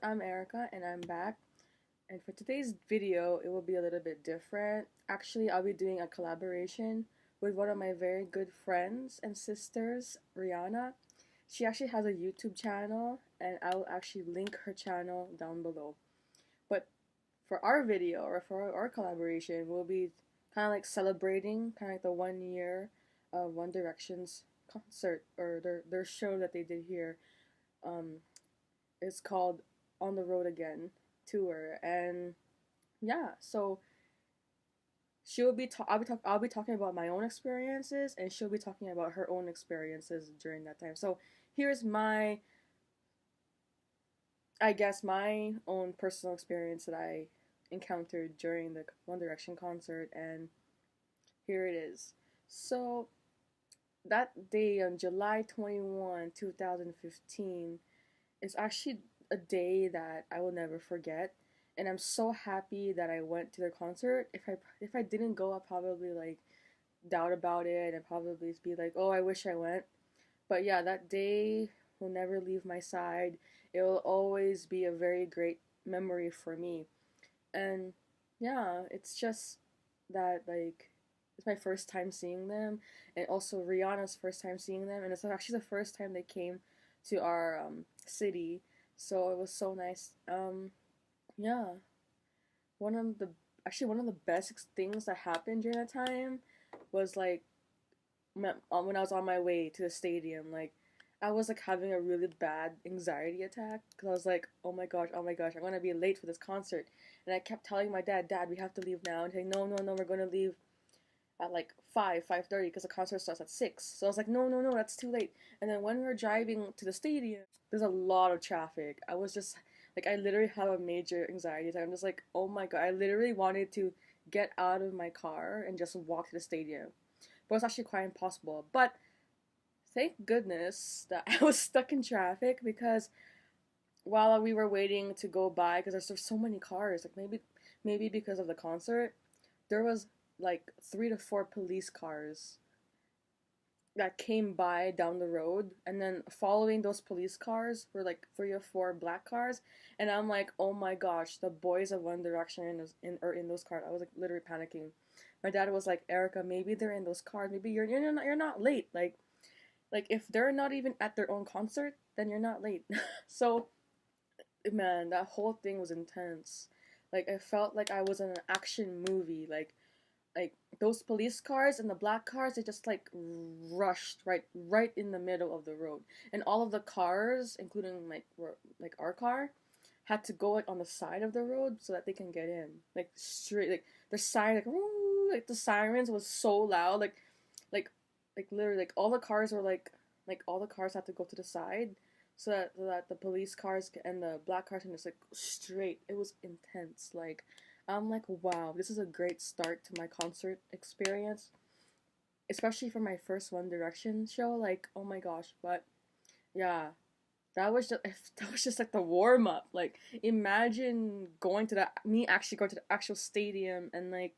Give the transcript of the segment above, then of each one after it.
I'm Erika and I'm back. And for today's video, it will be a little bit different. Actually, I'll be doing a collaboration with one of my very good friends and sisters, Rheanna. She actually has a YouTube channel, and I will actually link her channel down below. But for our video, or for our collaboration, we'll be kind of like celebrating kind of like the 1 year of One Direction's concert, or their show that they did here. It's called On the Road Again tour, and yeah, so I'll be talking about my own experiences, and she'll be talking about her own experiences during that time. So here's my my own personal experience that I encountered during the One Direction concert, and here it is. So that day on July 21, 2015 is actually a day that I will never forget, and I'm so happy that I went to their concert. If I didn't go, I'd probably like doubt about it and probably be like, oh, I wish I went. But yeah, that day will never leave my side. It will always be a very great memory for me. And yeah, it's just that like it's my first time seeing them, and also Rihanna's first time seeing them, and it's actually the first time they came to our city, so it was so nice. Yeah, one of the best things that happened during that time was like when I was on my way to the stadium. Like I was like having a really bad anxiety attack because I was like, oh my gosh, I'm gonna be late for this concert, and I kept telling my dad, we have to leave now, and he's like, no, we're gonna leave at like 5:30 because the concert starts at 6. So I was like, no, that's too late. And then when we were driving to the stadium, there's a lot of traffic. I was just like, I literally have a major anxiety attack. I'm just like, oh my god, I literally wanted to get out of my car and just walk to the stadium. But it was actually quite impossible. But thank goodness that I was stuck in traffic, because while we were waiting to go by, because there's so many cars, like maybe because of the concert, there was like 3 to 4 police cars that came by down the road, and then following those police cars were like 3 or 4 black cars, and I'm like, oh my gosh, the boys of One Direction are in those cars. I was like literally panicking. My dad was like, Erika, maybe they're in those cars. Maybe you're not late. Like if they're not even at their own concert, then you're not late. So man, that whole thing was intense. Like I felt like I was in an action movie. Like those police cars and the black cars, they just like rushed right in the middle of the road, and all of the cars, including like our car, had to go like on the side of the road so that they can get in, like straight, like the siren, like woo, like the sirens was so loud, like literally like all the cars were like all the cars had to go to the side so that the police cars and the black cars can just like go straight. It was intense. Like I'm like, wow, this is a great start to my concert experience, especially for my first One Direction show. Like, oh my gosh. But yeah, that was just like the warm up. Like, imagine actually going to the actual stadium and like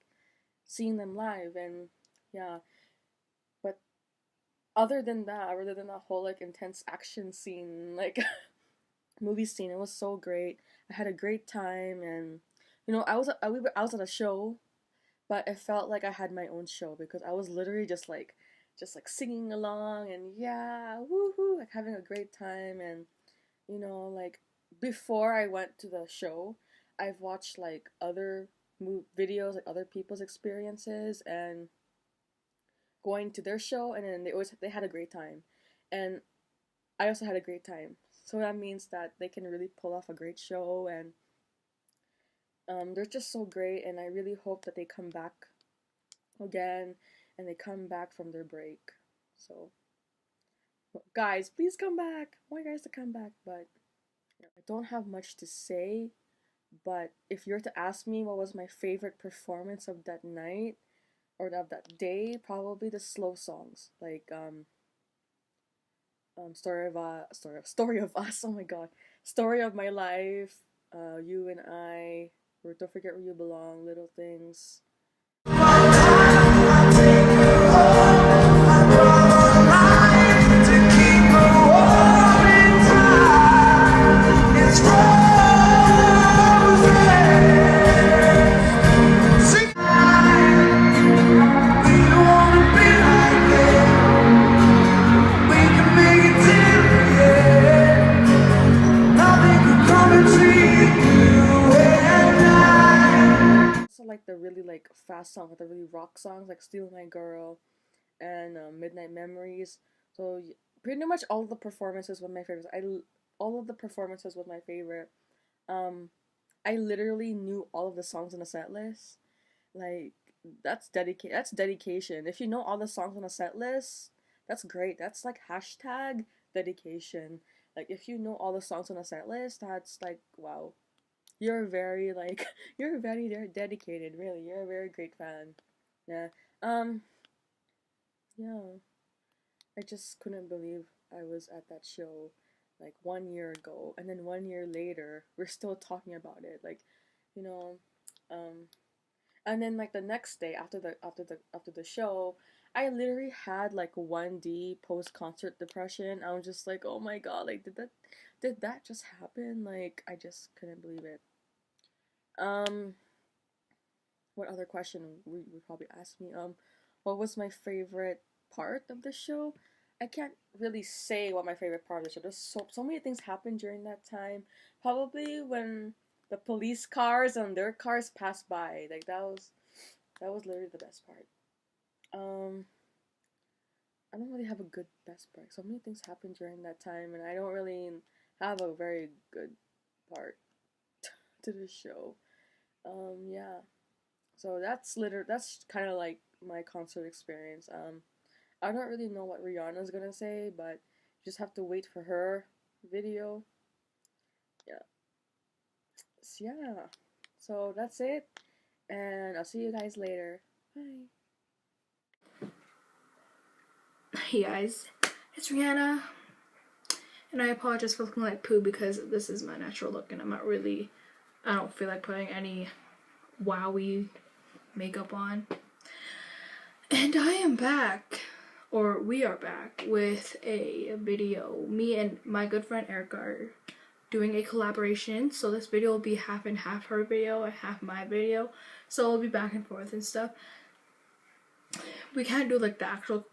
seeing them live. And yeah, but other than that whole like intense action scene, like movie scene, it was so great. I had a great time, and I was at a show, but it felt like I had my own show because I was literally just like singing along, and yeah, woohoo, like having a great time. And like before I went to the show, I've watched like other videos, like other people's experiences, and going to their show, and then they had a great time, and I also had a great time. So that means that they can really pull off a great show, and they're just so great, and I really hope that they come back again, and they come back from their break. So, guys, please come back. I want you guys to come back. But I don't have much to say, but if you're to ask me what was my favorite performance of that night, or of that day, probably the slow songs, like Story of Us, oh my god, Story of My Life, You and I, or Don't Forget Where You Belong, Little Things. To keep her warm in time. It's wrong. fast songs, like the really rock songs, like "Steal My Girl" and "Midnight Memories." So pretty much all of the performances were my favorites. All of the performances was my favorite. Um, I literally knew all of the songs on the set list. Like that's dedication. If you know all the songs on a set list, that's great. That's like hashtag dedication. Like if you know all the songs on a set list, that's like wow. You're very like you're very dedicated, really. You're a very great fan. Yeah. Um yeah. I just couldn't believe I was at that show like 1 year ago, and then 1 year later we're still talking about it. Like, you know, um and then like the next day after the show, I literally had like 1D post concert depression. I was just like, oh my god, like did that just happen? Like I just couldn't believe it. Um, what other question would probably ask me? What was my favorite part of the show? I can't really say what my favorite part of the show. There's so many things happened during that time. Probably when the police cars and their cars passed by. Like that was literally the best part. Um, I don't really have a good best part. So many things happened during that time, and I don't really have a very good part to the show. Yeah. So that's kind of like my concert experience. I don't really know what Rihanna's gonna say, but just have to wait for her video. Yeah. So, yeah. So that's it, and I'll see you guys later. Bye. Hey guys, it's Rheanna, and I apologize for looking like poo because this is my natural look and I don't feel like putting any wowie makeup on. And I am back, or we are back, with a video. Me and my good friend Erika are doing a collaboration, so this video will be half and half her video and half my video, so it'll be back and forth and stuff. We can't do like the actual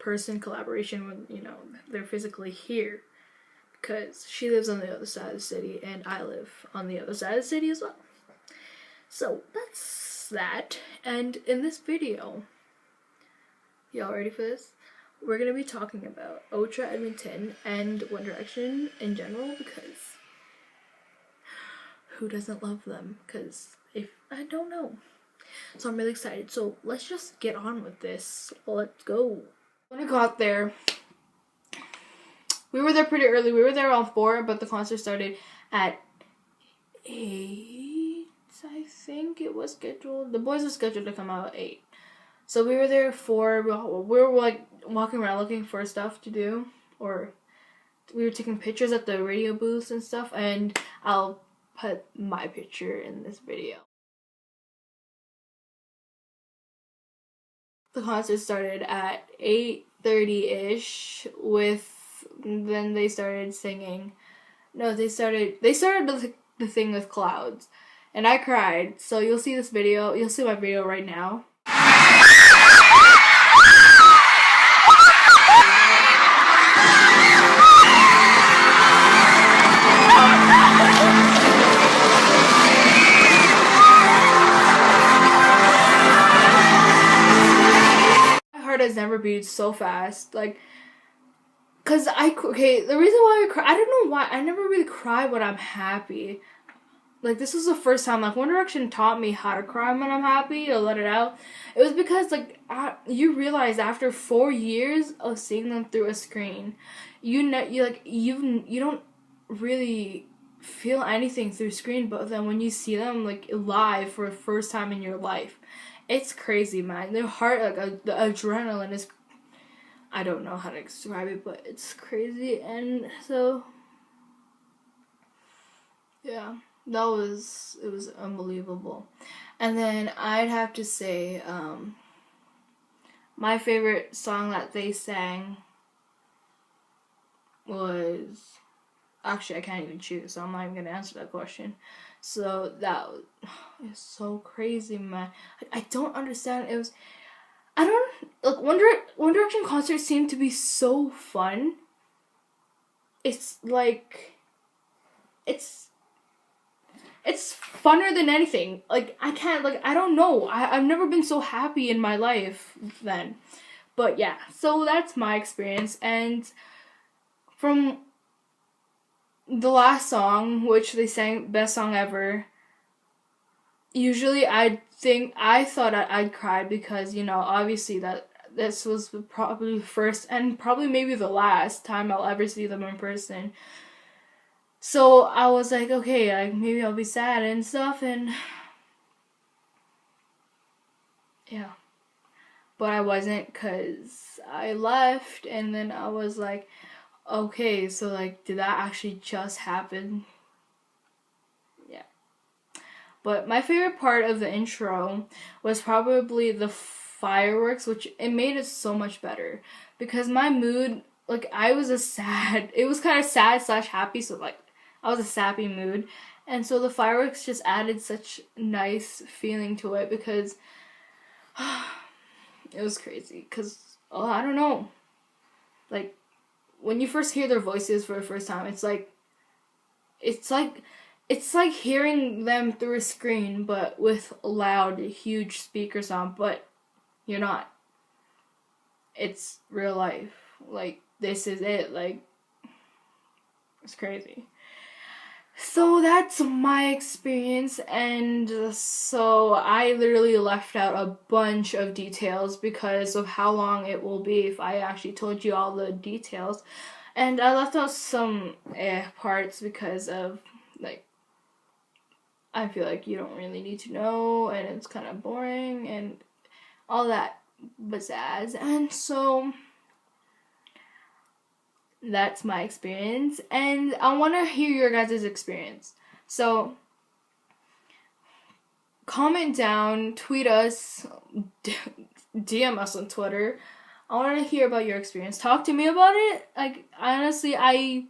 person collaboration when, you know, they're physically here, because she lives on the other side of the city and I live on the other side of the city as well. So that's that. And in this video, y'all ready for this? We're gonna be talking about Ultra Edmonton and One Direction in general, because who doesn't love them? Because if I don't know. So I'm really excited. So let's just get on with this. Let's go. When I got there, we were there pretty early. We were there around 4, but the concert started at 8, I think it was scheduled. The boys were scheduled to come out at 8. So we were there at 4. We were like walking around looking for stuff to do. Or we were taking pictures at the radio booths and stuff. And I'll put my picture in this video. The concert started at 8:30-ish then they started singing. No, they started the thing with clouds. And I cried. So you'll see this video. You'll see my video right now. My heart has never beat so fast. Like, the reason why I cry, I don't know why, I never really cry when I'm happy. Like, this was the first time, like, One Direction taught me how to cry when I'm happy, to let it out. It was because, like, you realize after 4 years of seeing them through a screen, you don't really feel anything through screen, but then when you see them, like, live for the first time in your life, it's crazy, man. Their heart, like, the adrenaline is, I don't know how to describe it, but it's crazy. And so, yeah, it was unbelievable. And then I'd have to say, my favorite song that they sang was, actually I can't even choose, so I'm not even gonna answer that question. So that was so crazy, man. I don't understand. It was, I don't, like, One Direction concerts seem to be so fun. It's like, it's funner than anything. Like, I can't, like, I don't know. I've never been so happy in my life then. But yeah, so that's my experience. And from the last song, which they sang best song ever, usually I thought I'd cry because, you know, obviously that this was probably first and probably maybe the last time I'll ever see them in person. So I was like, okay, like maybe I'll be sad and stuff, and yeah. But I wasn't, because I left, and then I was like, okay, so like, did that actually just happen? Yeah. But my favorite part of the intro was probably the fireworks, which it made it so much better. Because my mood, like, it was kind of sad slash happy, so like, I was a sappy mood. And so the fireworks just added such nice feeling to it, because it was crazy. Because, I don't know. Like, when you first hear their voices for the first time, it's like hearing them through a screen, but with loud, huge speakers on, but you're not. It's real life. Like, this is it. Like, it's crazy. So that's my experience, and so I literally left out a bunch of details because of how long it will be if I actually told you all the details. And I left out some parts because of, like, I feel like you don't really need to know, and it's kind of boring, and all that pizzazz. And so that's my experience, and I want to hear your guys' experience. So comment down, tweet us, DM us on Twitter. I want to hear about your experience. Talk to me about it. Like, honestly, I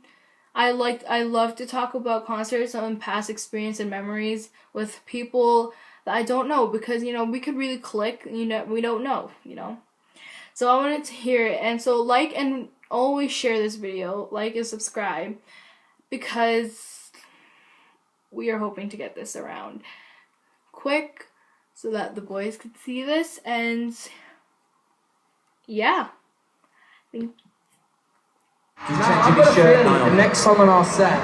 love to talk about concerts and past experience and memories with people that I don't know, because, you know, we could really click, you know, we don't know, you know. So I wanted to hear it, and so like and always share this video, like and subscribe, because we are hoping to get this around quick so that the boys could see this. And yeah. Now, I've got a feeling the next song on our set,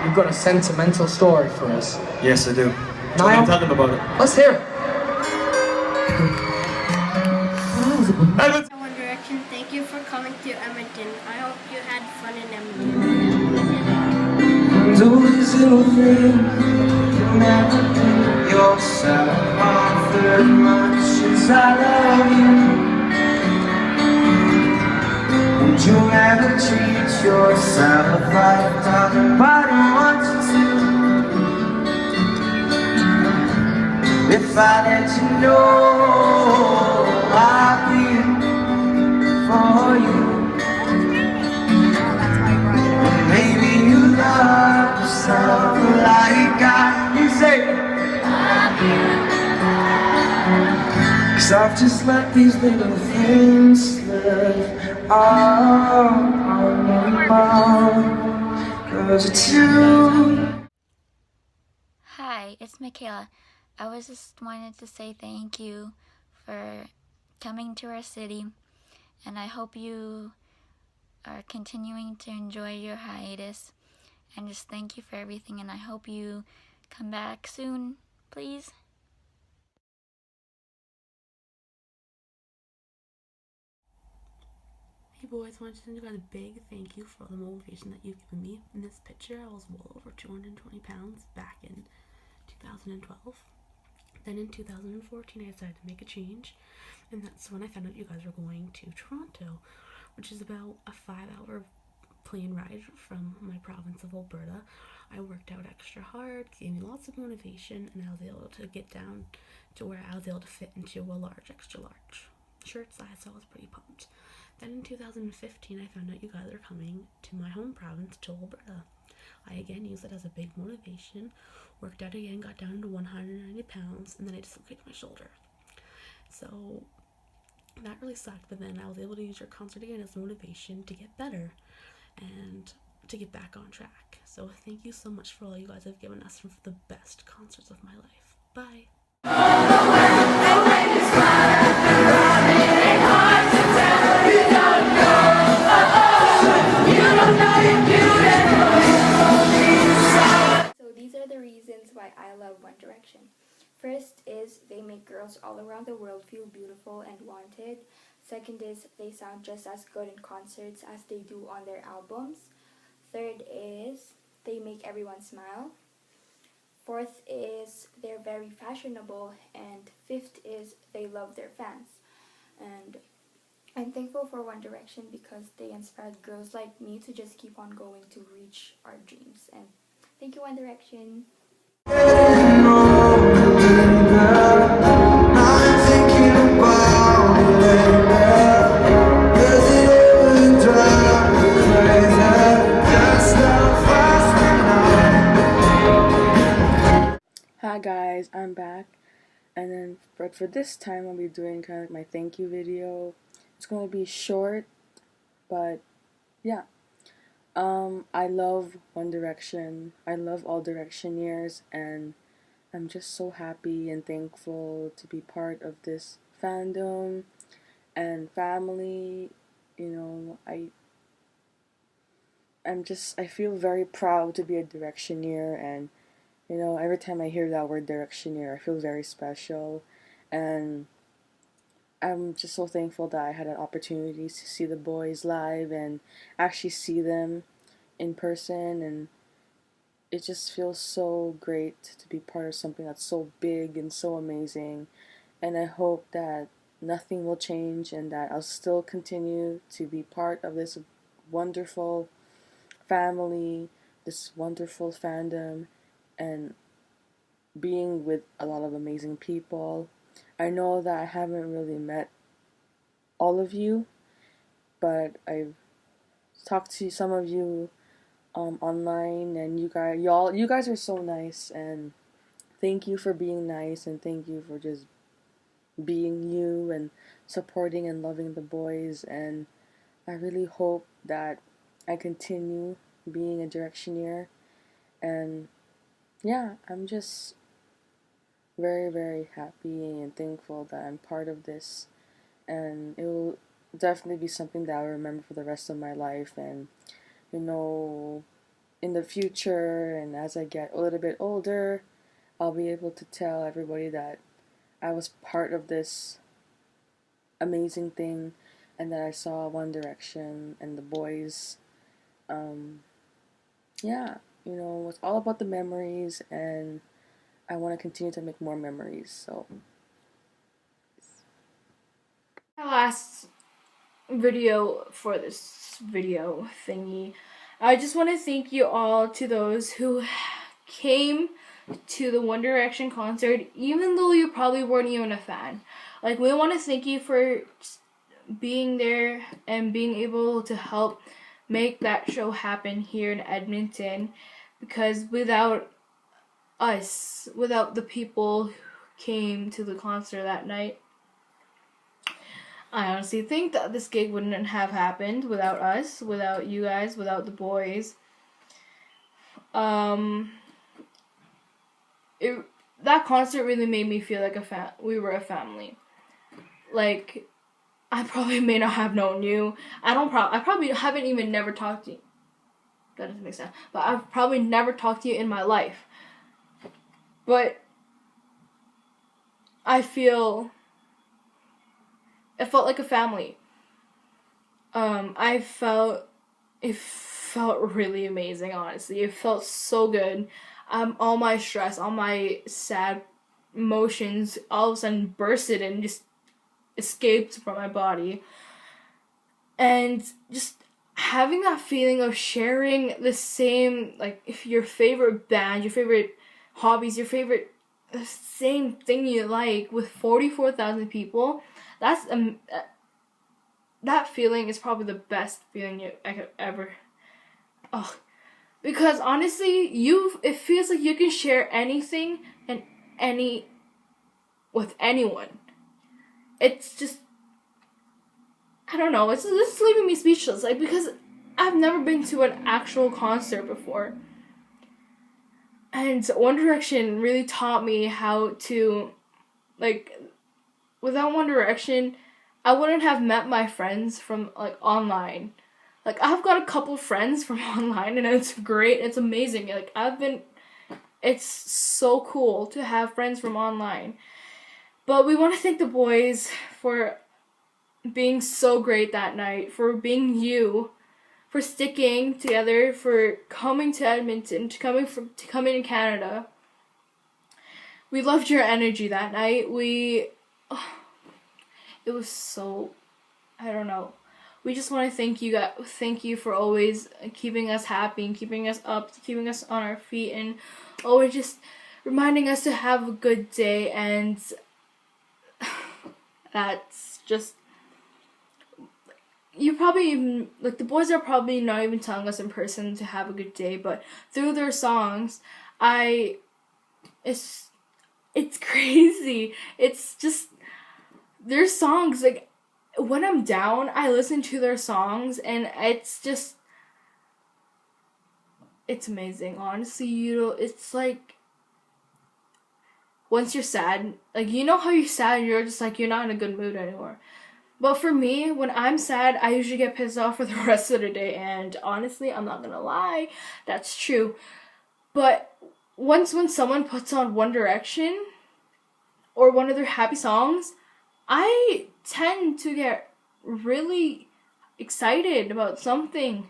you've got a sentimental story for us. Yes, I do. Niall, Tell them about it. Let's hear it. One Direction, thank you for coming to Edmonton. I hope you had fun in Edmonton. Do these little things you never do yourself often much as I love you. And you never treat yourself like nobody wants you to. If I let you know I'll be for you. And maybe you love yourself like I can say. 'Cause I've just let these little things slip on my mind. 'Cause it's you. Hi, it's Michaela. I was just wanted to say thank you for coming to our city, and I hope you are continuing to enjoy your hiatus, and just thank you for everything, and I hope you come back soon, please. Hey boys, I wanted to send you guys a big thank you for all the motivation that you've given me. In this picture, I was well over 220 pounds back in 2012. Then in 2014, I decided to make a change, and that's when I found out you guys were going to Toronto, which is about a 5-hour plane ride from my province of Alberta. I worked out extra hard, gave me lots of motivation, and I was able to get down to where I was able to fit into a large, extra large shirt size, so I was pretty pumped. Then in 2015, I found out you guys are coming to my home province, to Alberta. I again used it as a big motivation, worked out again, got down to 190 pounds, and then I dislocated my shoulder. So that really sucked, but then I was able to use your concert again as motivation to get better. And to get back on track. So thank you so much for all you guys have given us for the best concerts of my life. Bye. So these are the reasons why I love One Direction. First is they make girls all around the world feel beautiful and wanted. Second is they sound just as good in concerts as they do on their albums. Third is they make everyone smile. Fourth is they're very fashionable. And fifth is they love their fans. And I'm thankful for One Direction because they inspired girls like me to just keep on going to reach our dreams. And thank you, One Direction. Hi guys, I'm back, and then for this time I'll be doing kind of like my thank you video. It's going to be short, but yeah. I love One Direction. I love all Directioneers, and I'm just so happy and thankful to be part of this fandom and family. You know, I feel very proud to be a Directioneer, and you know, every time I hear that word Directioneer, I feel very special, and I'm just so thankful that I had an opportunity to see the boys live and actually see them in person, and it just feels so great to be part of something that's so big and so amazing, and I hope that nothing will change and that I'll still continue to be part of this wonderful family, this wonderful fandom, and being with a lot of amazing people. I know that I haven't really met all of you, but I've talked to some of you online, and you guys are so nice, and thank you for being nice, and thank you for just being you and supporting and loving the boys, and I really hope that I continue being a Directioneer, and yeah, I'm just very, very happy and thankful that I'm part of this, and it will definitely be something that I'll remember for the rest of my life, and you know, in the future and as I get a little bit older, I'll be able to tell everybody that I was part of this amazing thing and that I saw One Direction and the boys. Yeah, you know, it's all about the memories, and I want to continue to make more memories, so. My last video for this video thingy, I just want to thank you all to those who came to the One Direction concert, even though you probably weren't even a fan. Like, we want to thank you for being there and being able to help make that show happen here in Edmonton, because without us, without the people who came to the concert that night, I honestly think that this gig wouldn't have happened without us, without you guys, without the boys. That concert really made me feel like we were a family. Like, I probably may not have known you. I probably haven't even never talked to you. That doesn't make sense. But I've probably never talked to you in my life. But it felt like a family. It felt really amazing, honestly. It felt so good. All my stress, all my sad emotions all of a sudden bursted and just escaped from my body. And just having that feeling of sharing the same, like, if your favorite band, your favorite hobbies, your favorite same thing you like with 44,000 people, that's that feeling is probably the best feeling I could ever. Oh, because honestly, it feels like you can share anything and with anyone. It's just, I don't know, it's leaving me speechless. Like, because I've never been to an actual concert before. And One Direction really taught me how to, like, without One Direction, I wouldn't have met my friends from, like, online. Like, I've got a couple friends from online, and it's great, it's amazing. Like, it's so cool to have friends from online. But we want to thank the boys for being so great that night, for being you, for sticking together, for coming to Edmonton, to coming to Canada. We loved your energy that night. It was so, I don't know. We just want to thank you for always keeping us happy and keeping us up, keeping us on our feet, and always just reminding us to have a good day. And that's just, you probably even, like, the boys are probably not even telling us in person to have a good day, but through their songs, it's crazy. It's just, their songs, like, when I'm down, I listen to their songs, and it's amazing, honestly. It's like, once you're sad, like, you know how you're sad and you're just like, you're not in a good mood anymore. But for me, when I'm sad, I usually get pissed off for the rest of the day, and honestly, I'm not gonna lie, that's true. But when someone puts on One Direction, or one of their happy songs, I tend to get really excited about something.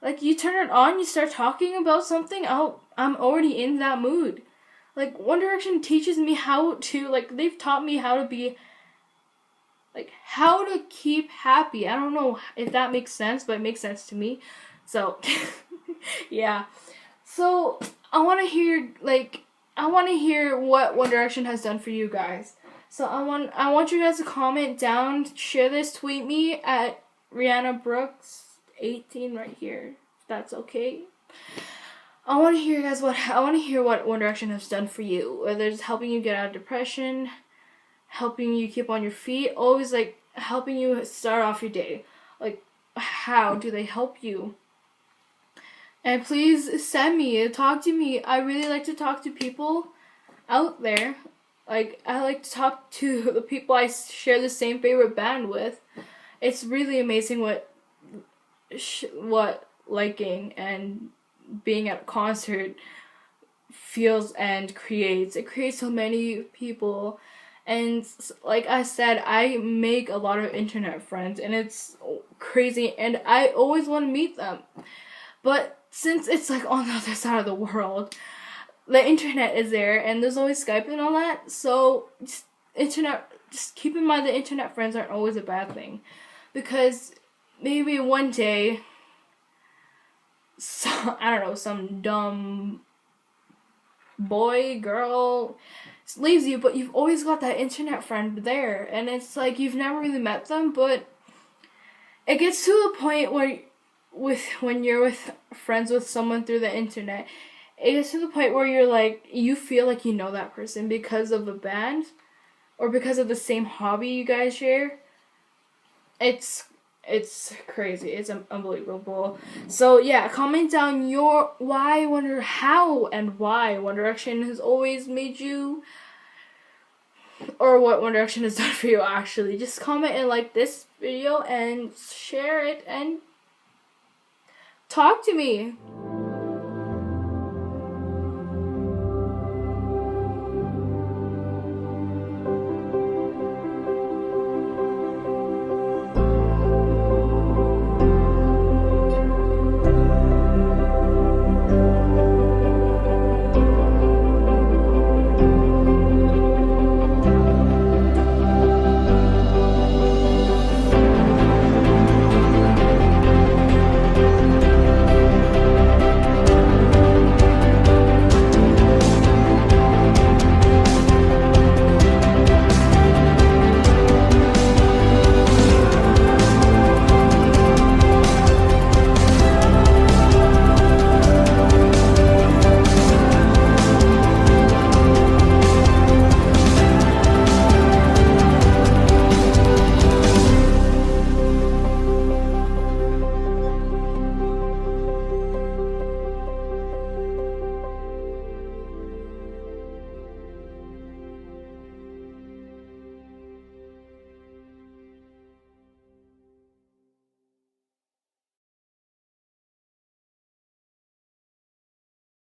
Like, you turn it on, you start talking about something, I'm already in that mood. Like, One Direction teaches me how to, like, they've taught me how to be, like, how to keep happy. I don't know if that makes sense, but it makes sense to me. So, yeah. So, I want to hear what One Direction has done for you guys. So I want you guys to comment down, share this, tweet me at Rheanna Brooks 18 right here. If that's okay. I want to hear what One Direction has done for you. Whether it's helping you get out of depression, helping you keep on your feet, always, like, helping you start off your day. Like, how do they help you? And please send me, talk to me. I really like to talk to people out there. Like, I like to talk to the people I share the same favorite band with. It's really amazing what liking and being at a concert feels and creates. It creates so many people. And like I said, I make a lot of internet friends, and it's crazy, and I always want to meet them. But since it's, like, on the other side of the world, the internet is there, and there's always Skype and all that, so just keep in mind the internet friends aren't always a bad thing, because maybe one day, some dumb boy, girl leaves you, but you've always got that internet friend there, and it's like, you've never really met them, but it gets to the point where, when you're friends with someone through the internet, it gets to the point where you're like, you feel like you know that person because of a band or because of the same hobby you guys share. It's crazy. It's unbelievable. So yeah, comment down how and why One Direction has always made you, or what One Direction has done for you, actually. Just comment and like this video and share it and talk to me.